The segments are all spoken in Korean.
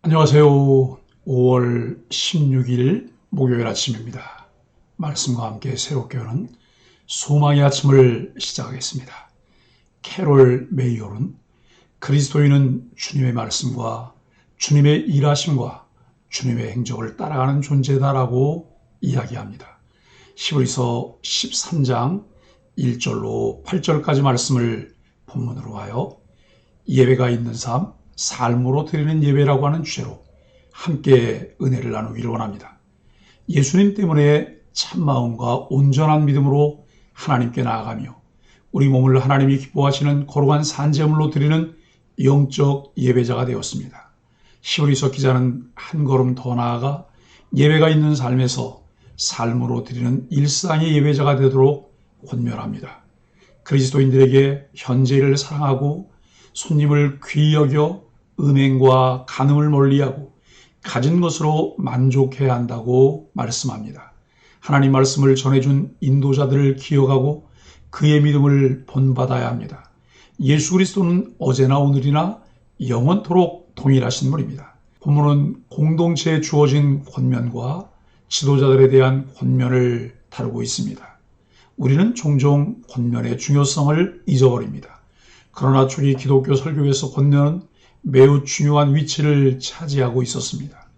안녕하세요. 5월 16일 목요일 아침입니다. 말씀과 함께 새롭게 오는 소망의 아침을 시작하겠습니다. 캐롤 메이올은 그리스도인은 주님의 말씀과 주님의 일하심과 주님의 행적을 따라가는 존재다라고 이야기합니다. 히브리서 13장 1절로 8절까지 말씀을 본문으로 하여 예배가 있는 삶, 삶으로 드리는 예배라고 하는 주제로 함께 은혜를 나누기를 원합니다. 예수님 때문에 참마음과 온전한 믿음으로 하나님께 나아가며 우리 몸을 하나님이 기뻐하시는 거룩한 산제물로 드리는 영적 예배자가 되었습니다. 히브리서 기자는 한 걸음 더 나아가 예배가 있는 삶에서 삶으로 드리는 일상의 예배자가 되도록 권면합니다. 그리스도인들에게 현재를 사랑하고 손님을 귀히 여겨 음행과 간음을 멀리하고 가진 것으로 만족해야 한다고 말씀합니다. 하나님 말씀을 전해준 인도자들을 기억하고 그의 믿음을 본받아야 합니다. 예수 그리스도는 어제나 오늘이나 영원토록 동일하신 분입니다. 본문은 공동체에 주어진 권면과 지도자들에 대한 권면을 다루고 있습니다. 우리는 종종 권면의 중요성을 잊어버립니다. 그러나 초기 기독교 설교에서 권면은 매우 중요한 위치를 차지하고 있었습니다.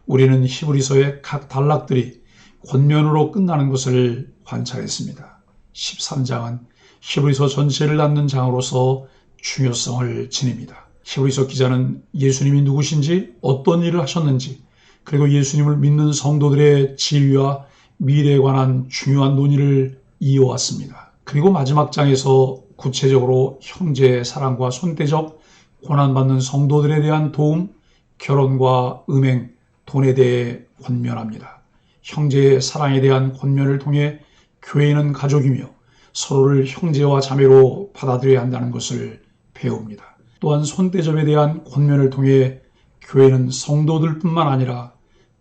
우리는 히브리서의 각 단락들이 권면으로 끝나는 것을 관찰했습니다. 13장은 히브리서 전체를 담는 장으로서 중요성을 지닙니다. 히브리서 기자는 예수님이 누구신지, 어떤 일을 하셨는지, 그리고 예수님을 믿는 성도들의 지위와 미래에 관한 중요한 논의를 이어왔습니다. 그리고 마지막 장에서 구체적으로 형제의 사랑과 손대접, 고난받는 성도들에 대한 도움, 결혼과 음행, 돈에 대해 권면합니다. 형제의 사랑에 대한 권면을 통해 교회는 가족이며 서로를 형제와 자매로 받아들여야 한다는 것을 배웁니다. 또한 손대접에 대한 권면을 통해 교회는 성도들뿐만 아니라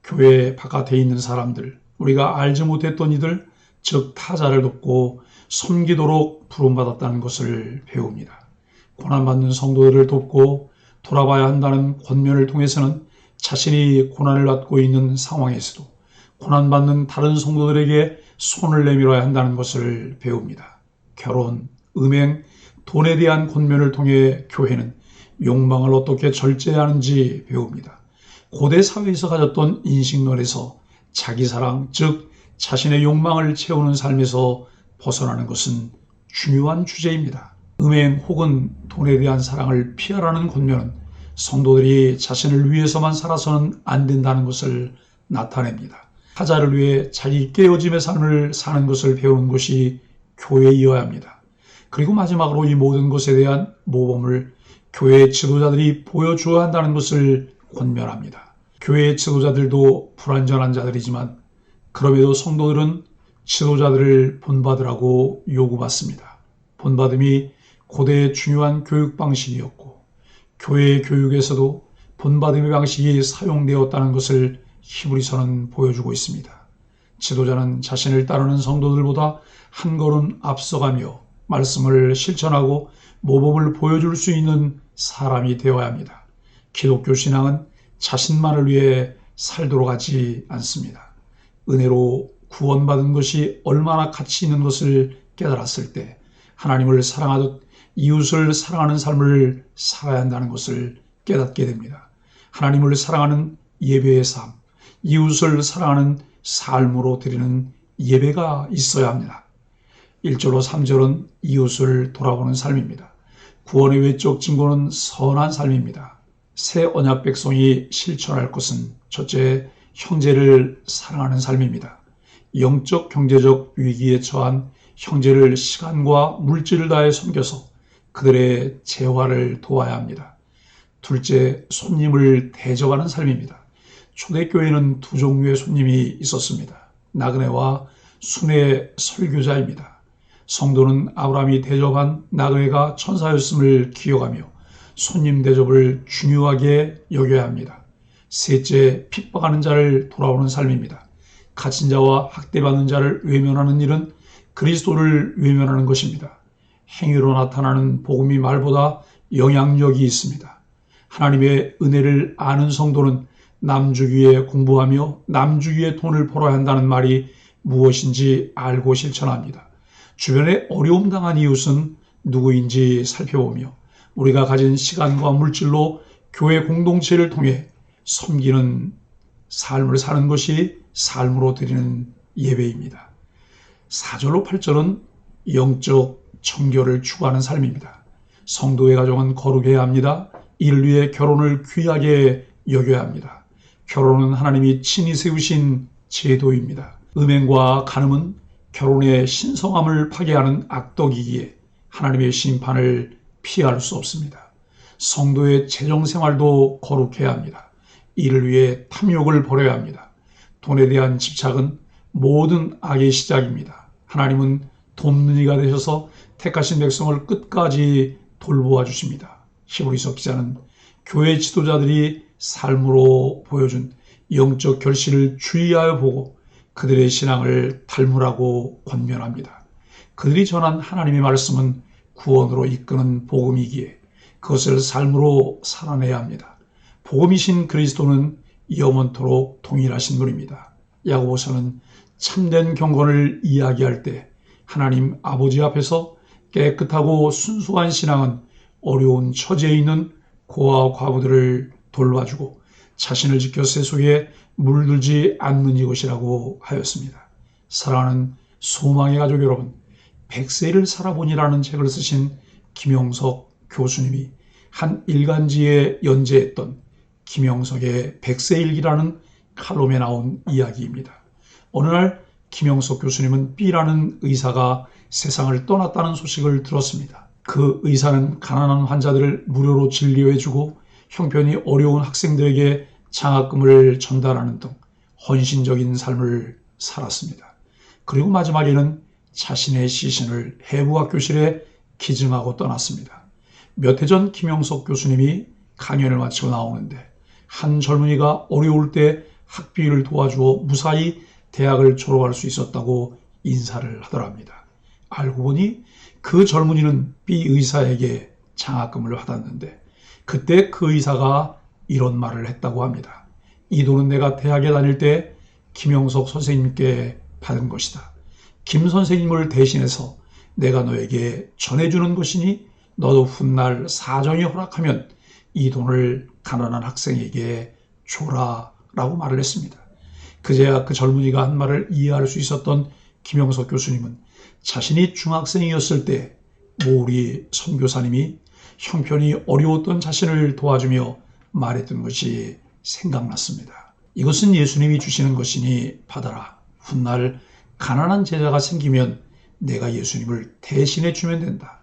교회 바깥에 있는 사람들, 우리가 알지 못했던 이들, 즉 타자를 돕고 섬기도록 부름받았다는 것을 배웁니다. 고난받는 성도들을 돕고 돌아봐야 한다는 권면을 통해서는 자신이 고난을 받고 있는 상황에서도 고난받는 다른 성도들에게 손을 내밀어야 한다는 것을 배웁니다. 결혼, 음행, 돈에 대한 권면을 통해 교회는 욕망을 어떻게 절제하는지 배웁니다. 고대 사회에서 가졌던 인식론에서 자기사랑, 즉 자신의 욕망을 채우는 삶에서 벗어나는 것은 중요한 주제입니다. 음행 혹은 돈에 대한 사랑을 피하라는 권면은 성도들이 자신을 위해서만 살아서는 안 된다는 것을 나타냅니다. 타자를 위해 자기 깨어짐의 삶을 사는 것을 배우는 것이 교회이어야 합니다. 그리고 마지막으로 이 모든 것에 대한 모범을 교회의 지도자들이 보여줘야 한다는 것을 권면합니다. 교회의 지도자들도 불완전한 자들이지만 그럼에도 성도들은 지도자들을 본받으라고 요구받습니다. 본받음이 고대의 중요한 교육 방식이었고 교회의 교육에서도 본받음의 방식이 사용되었다는 것을 히브리서는 보여주고 있습니다. 지도자는 자신을 따르는 성도들보다 한 걸음 앞서가며 말씀을 실천하고 모범을 보여줄 수 있는 사람이 되어야 합니다. 기독교 신앙은 자신만을 위해 살도록 하지 않습니다. 은혜로 구원받은 것이 얼마나 가치 있는 것을 깨달았을 때 하나님을 사랑하듯 이웃을 사랑하는 삶을 살아야 한다는 것을 깨닫게 됩니다. 하나님을 사랑하는 예배의 삶, 이웃을 사랑하는 삶으로 드리는 예배가 있어야 합니다. 1절로 3절은 이웃을 돌아보는 삶입니다. 구원의 외적 증거는 선한 삶입니다. 새 언약 백성이 실천할 것은 첫째, 형제를 사랑하는 삶입니다. 영적 경제적 위기에 처한 형제를 시간과 물질을 다해 섬겨서 그들의 재화를 도와야 합니다. 둘째, 손님을 대접하는 삶입니다. 초대교회는 두 종류의 손님이 있었습니다. 나그네와 순회 설교자입니다. 성도는 아브라함이 대접한 나그네가 천사였음을 기억하며 손님 대접을 중요하게 여겨야 합니다. 셋째, 핍박하는 자를 돌아오는 삶입니다. 갇힌 자와 학대받는 자를 외면하는 일은 그리스도를 외면하는 것입니다. 행위로 나타나는 복음이 말보다 영향력이 있습니다. 하나님의 은혜를 아는 성도는 남주기에 공부하며 남주기에 돈을 벌어야 한다는 말이 무엇인지 알고 실천합니다. 주변에 어려움 당한 이웃은 누구인지 살펴보며 우리가 가진 시간과 물질로 교회 공동체를 통해 섬기는 삶을 사는 것이 삶으로 드리는 예배입니다. 4절로 8절은 영적 청결을 추구하는 삶입니다. 성도의 가정은 거룩해야 합니다. 이를 위해 결혼을 귀하게 여겨야 합니다. 결혼은 하나님이 친히 세우신 제도입니다. 음행과 간음은 결혼의 신성함을 파괴하는 악덕이기에 하나님의 심판을 피할 수 없습니다. 성도의 재정생활도 거룩해야 합니다. 이를 위해 탐욕을 버려야 합니다. 돈에 대한 집착은 모든 악의 시작입니다. 하나님은 돕는 이가 되셔서 택하신 백성을 끝까지 돌보아 주십니다. 히브리서 기자는 교회 지도자들이 삶으로 보여준 영적 결실을 주의하여 보고 그들의 신앙을 닮으라고 권면합니다. 그들이 전한 하나님의 말씀은 구원으로 이끄는 복음이기에 그것을 삶으로 살아내야 합니다. 복음이신 그리스도는 영원토록 동일하신 분입니다. 야고보서는 참된 경건을 이야기할 때 하나님 아버지 앞에서 깨끗하고 순수한 신앙은 어려운 처지에 있는 고아와 과부들을 돌봐주고 자신을 지켜 세속에 물들지 않는 이것이라고 하였습니다. 사랑하는 소망의 가족 여러분, 100세를 살아보니라는 책을 쓰신 김영석 교수님이 한 일간지에 연재했던 김영석의 100세 일기라는 칼럼에 나온 이야기입니다. 어느 날 김영석 교수님은 B라는 의사가 세상을 떠났다는 소식을 들었습니다. 그 의사는 가난한 환자들을 무료로 진료해주고 형편이 어려운 학생들에게 장학금을 전달하는 등 헌신적인 삶을 살았습니다. 그리고 마지막에는 자신의 시신을 해부학교실에 기증하고 떠났습니다. 몇 해 전 김영석 교수님이 강연을 마치고 나오는데 한 젊은이가 어려울 때 학비를 도와주어 무사히 대학을 졸업할 수 있었다고 인사를 하더랍니다. 알고 보니 그 젊은이는 B 의사에게 장학금을 받았는데 그때 그 의사가 이런 말을 했다고 합니다. 이 돈은 내가 대학에 다닐 때 김영석 선생님께 받은 것이다. 김 선생님을 대신해서 내가 너에게 전해주는 것이니 너도 훗날 사정이 허락하면 이 돈을 가난한 학생에게 줘라 라고 말을 했습니다. 그제야 그 젊은이가 한 말을 이해할 수 있었던 김영석 교수님은 자신이 중학생이었을 때 모우리 선교사님이 형편이 어려웠던 자신을 도와주며 말했던 것이 생각났습니다. 이것은 예수님이 주시는 것이니 받아라. 훗날 가난한 제자가 생기면 내가 예수님을 대신해 주면 된다.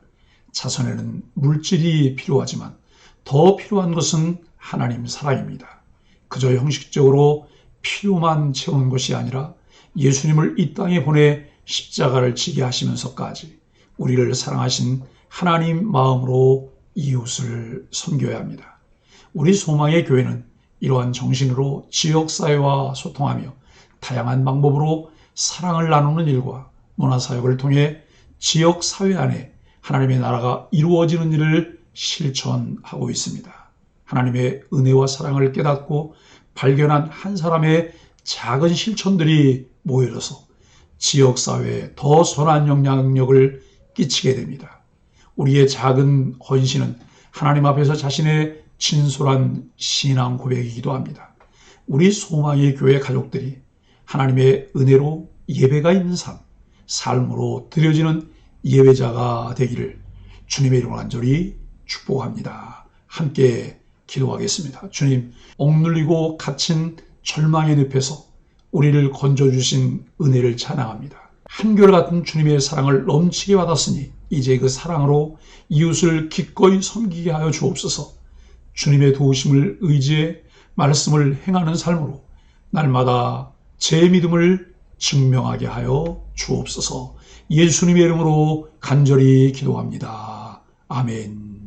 자선에는 물질이 필요하지만 더 필요한 것은 하나님 사랑입니다. 그저 형식적으로 필요만 채우는 것이 아니라 예수님을 이 땅에 보내 십자가를 지게 하시면서까지 우리를 사랑하신 하나님 마음으로 이웃을 섬겨야 합니다. 우리 소망의 교회는 이러한 정신으로 지역사회와 소통하며 다양한 방법으로 사랑을 나누는 일과 문화사역을 통해 지역사회 안에 하나님의 나라가 이루어지는 일을 실천하고 있습니다. 하나님의 은혜와 사랑을 깨닫고 발견한 한 사람의 작은 실천들이 모여져서 지역사회에 더 선한 영향력을 끼치게 됩니다. 우리의 작은 헌신은 하나님 앞에서 자신의 진솔한 신앙 고백이기도 합니다. 우리 소망의 교회 가족들이 하나님의 은혜로 예배가 있는 삶으로 드려지는 예배자가 되기를 주님의 이름으로 간절히 축복합니다. 함께 기도하겠습니다. 주님, 억눌리고 갇힌 절망의 늪에서 우리를 건져주신 은혜를 찬양합니다. 한결같은 주님의 사랑을 넘치게 받았으니 이제 그 사랑으로 이웃을 기꺼이 섬기게 하여 주옵소서. 주님의 도우심을 의지해 말씀을 행하는 삶으로 날마다 제 믿음을 증명하게 하여 주옵소서. 예수님의 이름으로 간절히 기도합니다. 아멘.